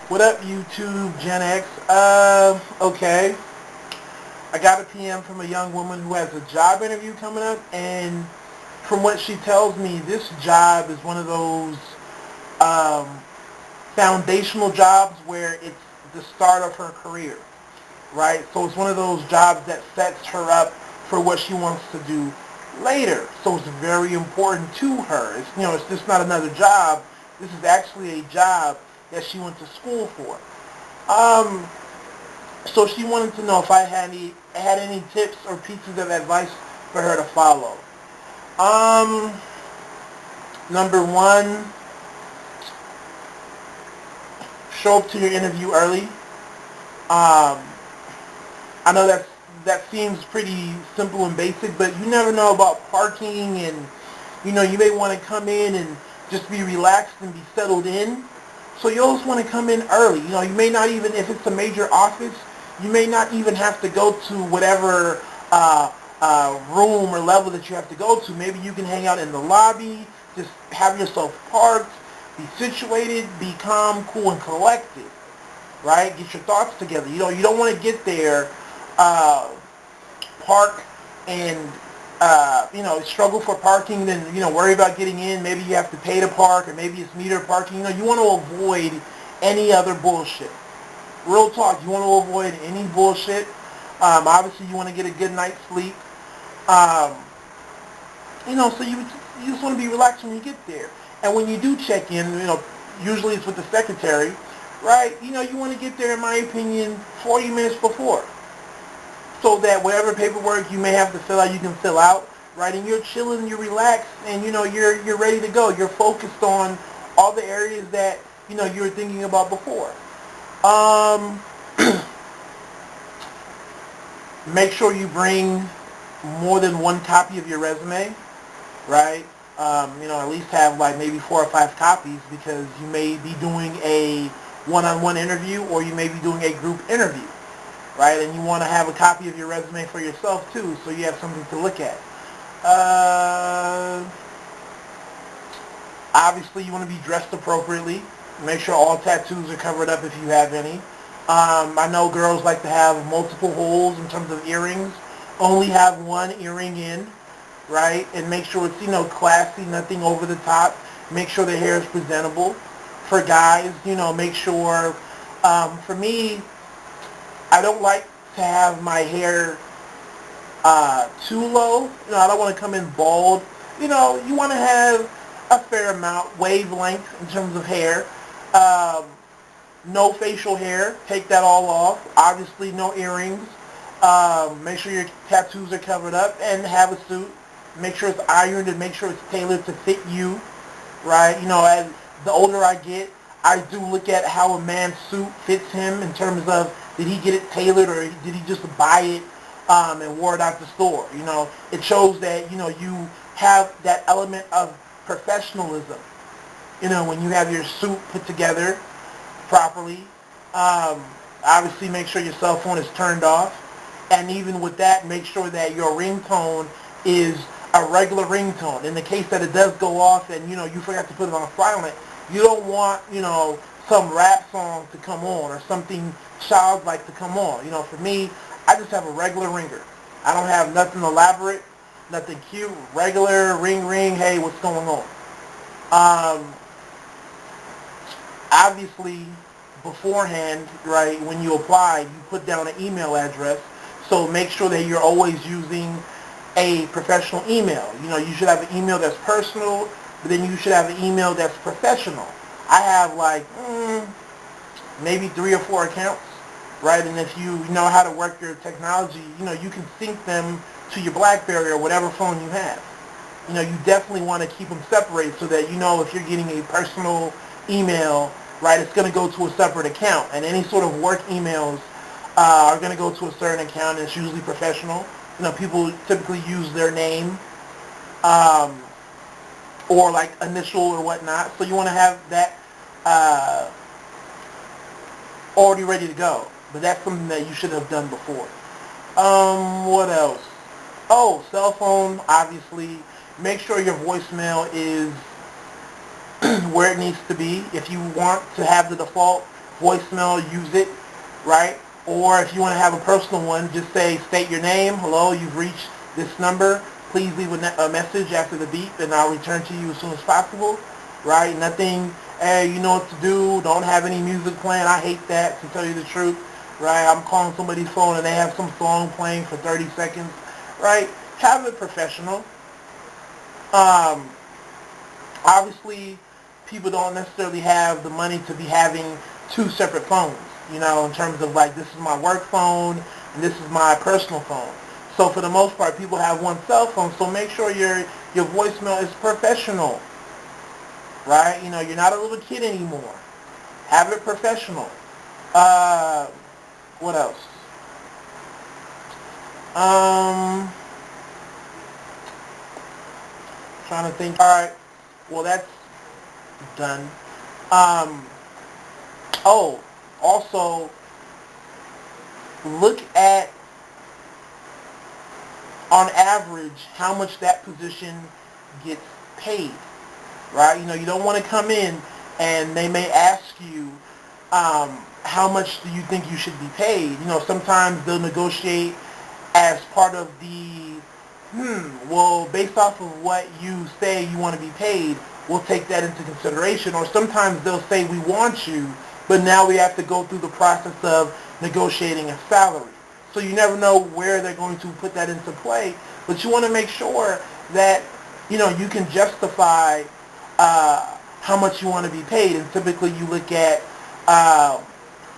What up, YouTube, Gen X? Okay. I got a PM from a young woman who has a job interview coming up, and from what she tells me, this job is one of those um, foundational jobs where it's the start of her career, right? So it's one of those jobs that sets her up for what she wants to do later. So it's very important to her. It's just not another job. This is actually a job that she went to school for. Um, so she wanted to know if I had any tips or pieces of advice for her to follow. Um, Number one, show up to your interview early. Um, I know that seems pretty simple and basic, but you never know about parking, and you may want to come in and just be relaxed and be settled in. So you always want to come in early. You may not even, if it's a major office, you may not even have to go to whatever room or level that you have to go to. Maybe you can hang out in the lobby, just have yourself parked, be situated, be calm, cool, and collected, right? Get your thoughts together. You don't want to get there, uh, park, and struggle for parking, then worry about getting in. Maybe you have to pay to park, or maybe it's meter parking. You want to avoid any other bullshit. Real talk, you want to avoid any bullshit. Obviously, you want to get a good night's sleep. Um, so you just want to be relaxed when you get there. And when you do check in, usually it's with the secretary, right? You want to get there, in my opinion, 40 minutes before, so that whatever paperwork you may have to fill out, you can fill out, right? And you're chilling, you're relaxed, and you're ready to go. You're focused on all the areas that you were thinking about before. Um, Make sure you bring more than one copy of your resume, right? At least have like maybe 4 or 5 copies, because you may be doing a one-on-one interview, or you may be doing a group interview, right? And you want to have a copy of your resume for yourself too, so you have something to look at. Uh, Obviously, you want to be dressed appropriately. Make sure all tattoos are covered up if you have any. I know girls like to have multiple holes in terms of earrings. Only have one earring in, right? And make sure it's, classy, nothing over the top. Make sure the hair is presentable. For guys, make sure, for me, I don't like to have my hair too low. I don't want to come in bald. You want to have a fair amount, wavelength in terms of hair. Um, no facial hair. Take that all off. Obviously, no earrings. Make sure your tattoos are covered up, and have a suit. Make sure it's ironed, and make sure it's tailored to fit you, right? As the older I get, I do look at how a man's suit fits him, in terms of, did he get it tailored, or did he just buy it and wore it out the store? It shows that, you have that element of professionalism, when you have your suit put together properly. Um, Obviously, make sure your cell phone is turned off. And even with that, make sure that your ringtone is a regular ringtone. In the case that it does go off and, you forgot to put it on silent, you don't want, some rap song to come on, or something childlike to come on. For me, I just have a regular ringer. I don't have nothing elaborate, nothing cute, regular ring ring, hey, what's going on? Um, Obviously, beforehand, right, when you apply, you put down an email address. So make sure that you're always using a professional email. You should have an email that's personal, but then you should have an email that's professional. I have like maybe 3 or 4 accounts, right? And if you know how to work your technology, you can sync them to your BlackBerry or whatever phone you have. You definitely want to keep them separated, so that if you're getting a personal email, right, it's going to go to a separate account, and any sort of work emails are going to go to a certain account, and it's usually professional. People typically use their name, um, or like initial or whatnot, so you want to have that uh, already ready to go. But that's something that you should have done before. What else? Oh, cell phone, obviously. Make sure your voicemail is where it needs to be. If you want to have the default voicemail, use it, right? Or if you want to have a personal one, just say, state your name. Hello, you've reached this number. Please leave a message after the beep, and I'll return to you as soon as possible, right? Nothing, hey, you know what to do. Don't have any music playing. I hate that, to tell you the truth, right? I'm calling somebody's phone, and they have some song playing for 30 seconds, right? Have it professional. Um, Obviously, people don't necessarily have the money to be having two separate phones, you know, in terms of like, this is my work phone and this is my personal phone. So for the most part, people have one cell phone, so make sure your voicemail is professional, right? You know, you're not a little kid anymore. Have it professional. Uh, what else? Um, Trying to think. All right. Well, that's done. Um, oh, also, look at, on average, how much that position gets paid, right? You know, you don't want to come in and they may ask you, how much do you think you should be paid? You know, sometimes they'll negotiate as part of the, well, based off of what you say you want to be paid, we'll take that into consideration. Or sometimes they'll say, we want you, but now we have to go through the process of negotiating a salary. So you never know where they're going to put that into play, but you want to make sure that, you know, you can justify how much you want to be paid. And typically you look at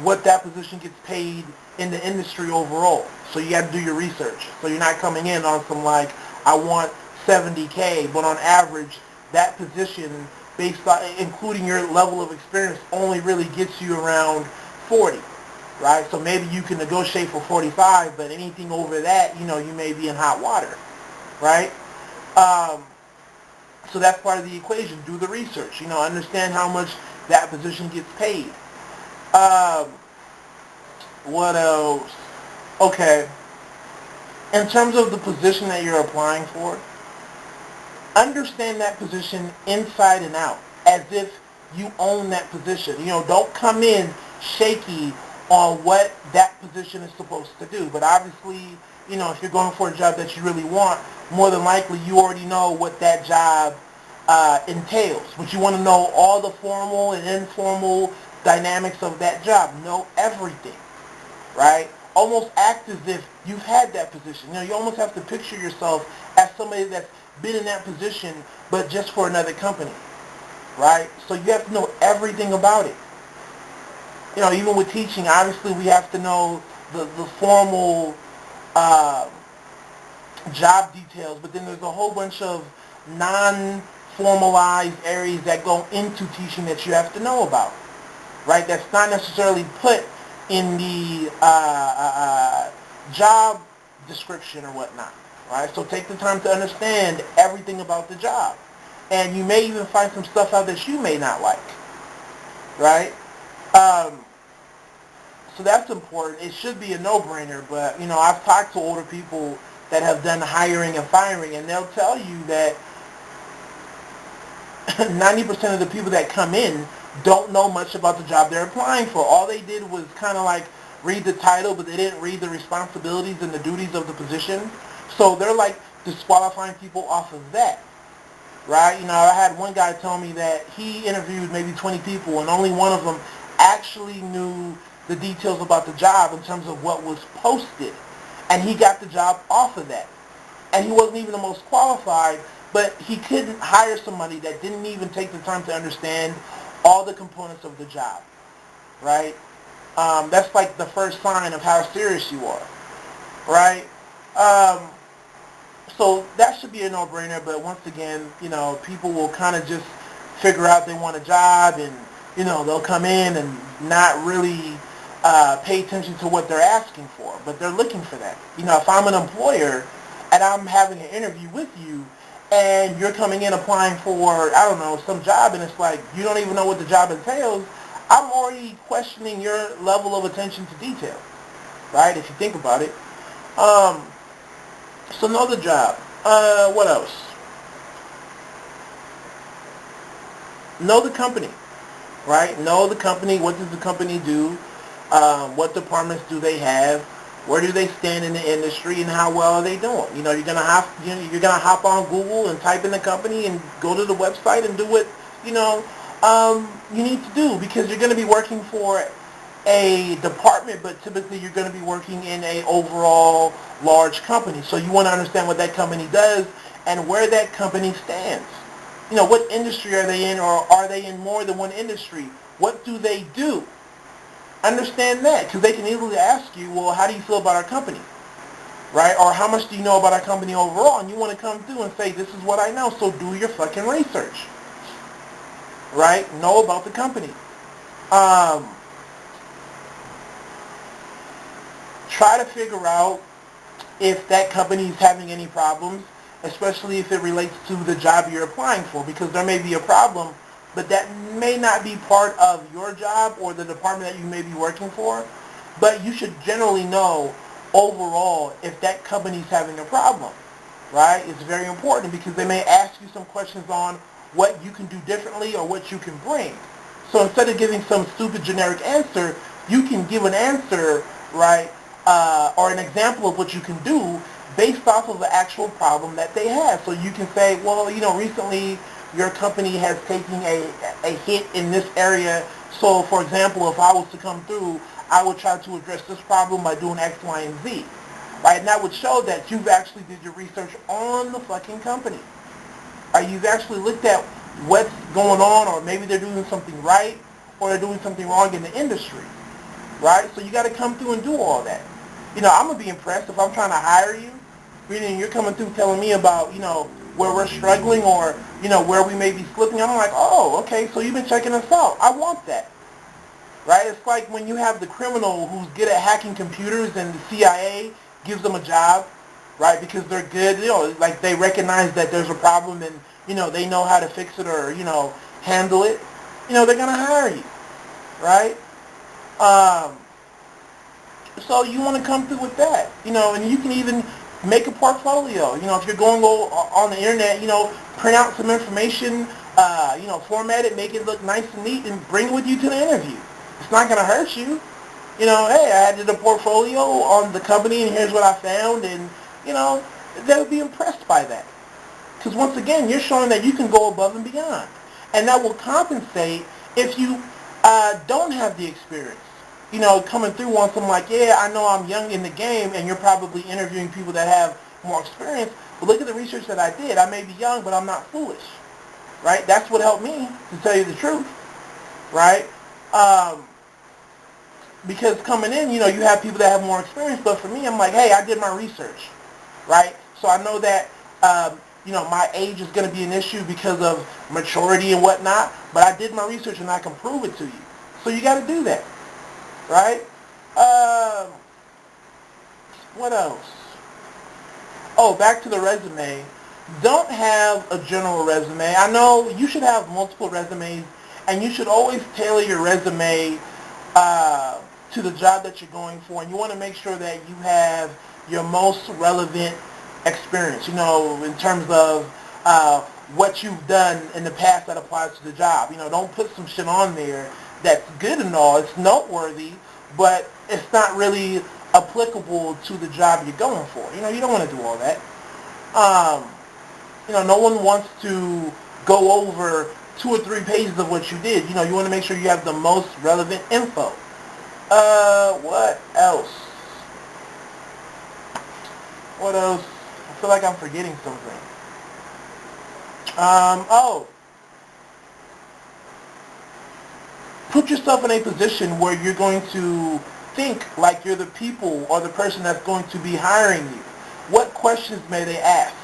what that position gets paid in the industry overall. So you got to do your research. So you're not coming in on some like, I want 70K, but on average, that position, based on, including your level of experience, only really gets you around 40, right? So maybe you can negotiate for 45, but anything over that, you know, you may be in hot water, right? Um, so that's part of the equation. Do the research. You know, understand how much that position gets paid. Um, what else? Okay. In terms of the position that you're applying for, understand that position inside and out, as if you own that position. You know, don't come in shaky on what that position is supposed to do. But obviously, you know, if you're going for a job that you really want, more than likely you already know what that job entails. But you want to know all the formal and informal dynamics of that job. Know everything, right? Almost act as if you've had that position. You know, you almost have to picture yourself as somebody that's been in that position, but just for another company, right? So you have to know everything about it. You know, even with teaching, obviously we have to know the formal uh, job details, but then there's a whole bunch of non-formalized areas that go into teaching that you have to know about, right? That's not necessarily put in the job description or whatnot, right? So take the time to understand everything about the job. And you may even find some stuff out that you may not like, right? So that's important. It should be a no-brainer, but, you know, I've talked to older people that have done hiring and firing, and they'll tell you that 90% of the people that come in don't know much about the job they're applying for. All they did was kind of like read the title, but they didn't read the responsibilities and the duties of the position. So they're like disqualifying people off of that, right? You know, I had one guy tell me that he interviewed maybe 20 people and only one of them actually knew the details about the job in terms of what was posted. And he got the job off of that. And he wasn't even the most qualified, but he couldn't hire somebody that didn't even take the time to understand all the components of the job, right? That's like the first sign of how serious you are, right? So that should be a no-brainer, but once again, you know, people will kind of just figure out they want a job and, you know, they'll come in and not really pay attention to what they're asking for, but they're looking for that. You know, if I'm an employer and I'm having an interview with you and you're coming in applying for, I don't know, some job and it's like you don't even know what the job entails, I'm already questioning your level of attention to detail, right, if you think about it. So know the job. What else? Know the company. right? Know the company. What does the company do? What departments do they have? Where do they stand in the industry, and how well are they doing? You're gonna hop on Google and type in the company and go to the website and do what you need to do, because you're gonna be working for a department, but typically you're going to be working in a overall large company. So you want to understand what that company does and where that company stands. What industry are they in, or are they in more than one industry? What do they do? Understand that, because they can easily ask you, well, how do you feel about our company? Right? Or how much do you know about our company overall? And you want to come through and say, this is what I know, so do your fucking research. Right? Know about the company. Um, Try to figure out if that company is having any problems, especially if it relates to the job you're applying for, because there may be a problem, but that may not be part of your job or the department that you may be working for. But you should generally know overall if that company's having a problem, right? It's very important, because they may ask you some questions on what you can do differently or what you can bring. So instead of giving some stupid generic answer, you can give an answer, right, or an example of what you can do based off of the actual problem that they have. So you can say, well, recently your company has taken a hit in this area. So, for example, if I was to come through, I would try to address this problem by doing X, Y, and Z. Right? And that would show that you've actually did your research on the fucking company. You've actually looked at what's going on, or maybe they're doing something right, or they're doing something wrong in the industry. Right? So you got to come through and do all that. I'm going to be impressed if I'm trying to hire you. Meaning you're coming through telling me about, where we're struggling, or, where we may be slipping. I'm like, oh, okay, so you've been checking us out. I want that. Right? It's like when you have the criminal who's good at hacking computers and the CIA gives them a job, right? Because they're good, like they recognize that there's a problem, and, they know how to fix it, or, handle it. They're going to hire you, right? Um, So you want to come through with that, and you can even make a portfolio. If you're going on the internet, print out some information, format it, make it look nice and neat, and bring it with you to the interview. It's not going to hurt you. Hey, I did a portfolio on the company, and here's what I found, and, they'll be impressed by that. Because once again, you're showing that you can go above and beyond. And that will compensate if you don't have the experience. Coming through on something like, yeah, I know I'm young in the game, and you're probably interviewing people that have more experience, but look at the research that I did. I may be young, but I'm not foolish, right? That's what helped me, to tell you the truth, right? Because coming in, you have people that have more experience, but for me, I'm like, hey, I did my research, right? So I know that, my age is going to be an issue because of maturity and whatnot, but I did my research and I can prove it to you. So you got to do that. Right? What else? Oh, back to the resume. Don't have a general resume. I know you should have multiple resumes, and you should always tailor your resume to the job that you're going for, and you want to make sure that you have your most relevant experience, in terms of what you've done in the past that applies to the job. Don't put some shit on there that's good and all. It's noteworthy, but it's not really applicable to the job you're going for. You don't want to do all that. No one wants to go over 2 or 3 pages of what you did. You want to make sure you have the most relevant info. What else? What else? I feel like I'm forgetting something. Oh, put yourself in a position where you're going to think like you're the people or the person that's going to be hiring you. What questions may they ask?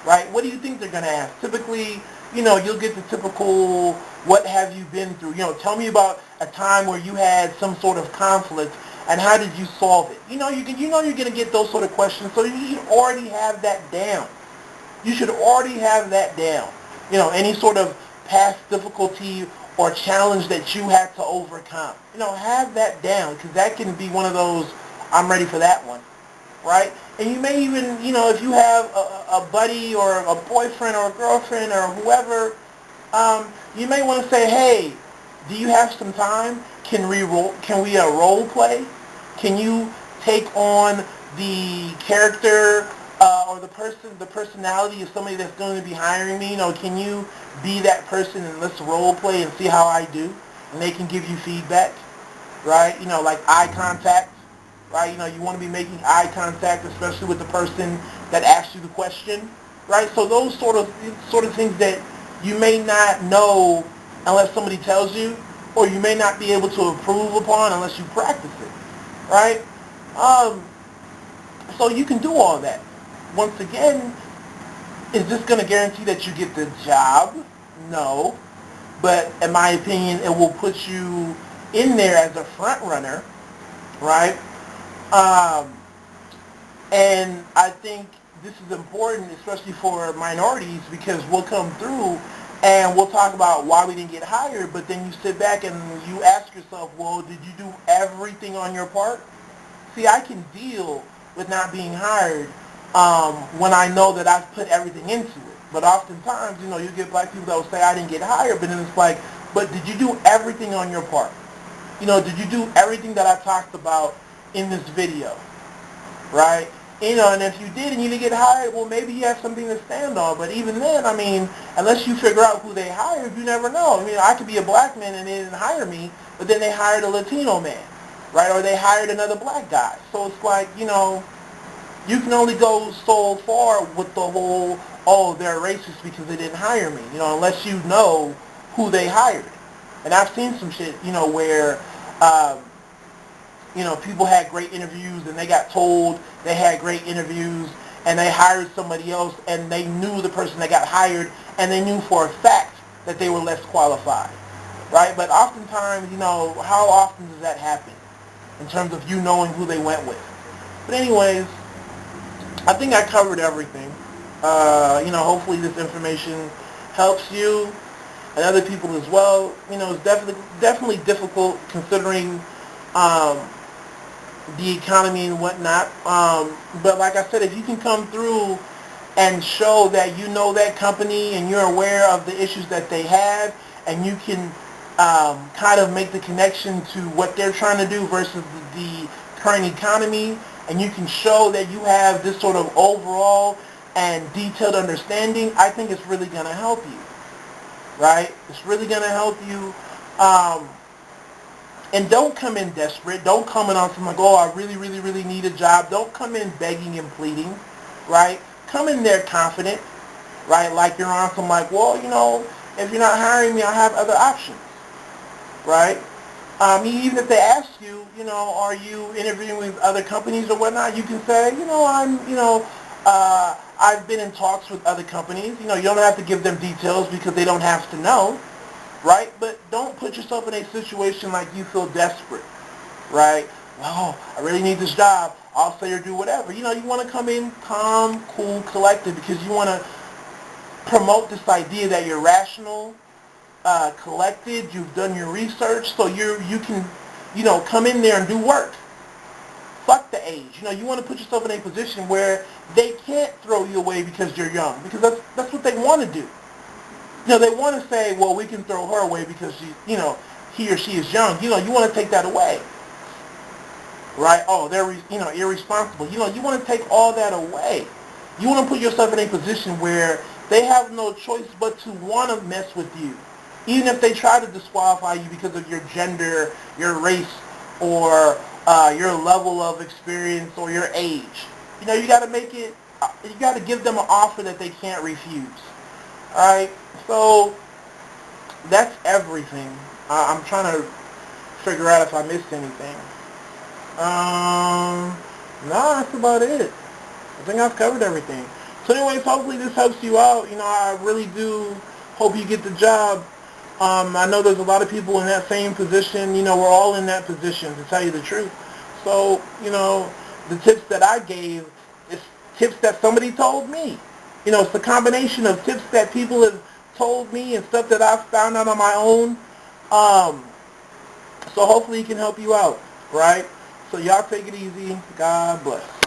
Right? What do you think they're going to ask? Typically, you'll get the typical, what have you been through? Tell me about a time where you had some sort of conflict and how did you solve it? You're going to get those sort of questions, so you should already have that down. You should already have that down. Any sort of past difficulty or challenge that you had to overcome. Have that down, because that can be one of those, I'm ready for that one, right? And you may even, if you have a buddy or a boyfriend or a girlfriend or whoever, you may want to say, hey, Do you have some time? Can we role play? Can you take on the character or the personality of somebody that's going to be hiring me? Can you be that person and let's role play and see how I do? And they can give you feedback, right? Like eye contact, right? You want to be making eye contact, especially with the person that asked you the question, right? So those sort of things that you may not know unless somebody tells you, or you may not be able to improve upon unless you practice it, right? Um, so you can do all that. Once again, is this going to guarantee that you get the job? No. But in my opinion, it will put you in there as a front runner, right? Um, and I think this is important, especially for minorities, because we'll come through and we'll talk about why we didn't get hired, but then you sit back and you ask yourself, well, did you do everything on your part? See, I can deal with not being hired when I know that I've put everything into it. But oftentimes, you get black people that will say, I didn't get hired, but then it's like, but did you do everything on your part? Did you do everything that I talked about in this video, right? And if you did and you didn't get hired, well, maybe you have something to stand on. But even then, unless you figure out who they hired, you never know. I could be a black man and they didn't hire me, but then they hired a Latino man, right? Or they hired another black guy. So it's like, you can only go so far with the whole, oh, they're racist because they didn't hire me, unless you know who they hired. And I've seen some shit, where, people had great interviews and they got told they had great interviews and they hired somebody else and they knew the person that got hired and they knew for a fact that they were less qualified, right? But oftentimes, how often does that happen in terms of you knowing who they went with? But anyways, I think I covered everything. Hopefully this information helps you and other people as well. It's definitely difficult considering the economy and whatnot. But like I said, if you can come through and show that you know that company and you're aware of the issues that they have, and you can kind of make the connection to what they're trying to do versus the current economy, and you can show that you have this sort of overall and detailed understanding, I think it's really going to help you, right? It's really going to help you. And don't come in desperate. Don't come in on something like, oh, I really, really, really need a job. Don't come in begging and pleading, right? Come in there confident, right? Like you're on some like, well, if you're not hiring me, I have other options, right? Even if they ask you, are you interviewing with other companies or whatnot, you can say, I've been in talks with other companies. You don't have to give them details because they don't have to know, right? But don't put yourself in a situation like you feel desperate, right? Well, I really need this job. I'll say or do whatever. You want to come in calm, cool, collected because you want to promote this idea that you're rational, collected, you've done your research, so you can, come in there and do work. Fuck the age. You want to put yourself in a position where they can't throw you away because you're young, because that's what they want to do. They want to say, well, we can throw her away because he or she is young. You want to take that away, right? Oh, they're irresponsible. You want to take all that away. You want to put yourself in a position where they have no choice but to want to mess with you, even if they try to disqualify you because of your gender, your race, or your level of experience or your age. You got to make it. You got to give them an offer that they can't refuse. All right. So that's everything. I'm trying to figure out if I missed anything. No, that's about it. I think I've covered everything. So anyways, hopefully this helps you out. I really do hope you get the job. I know there's a lot of people in that same position. We're all in that position, to tell you the truth. So, the tips that I gave is tips that somebody told me. It's a combination of tips that people have told me and stuff that I've found out on my own. So hopefully it can help you out, right? So y'all take it easy. God bless.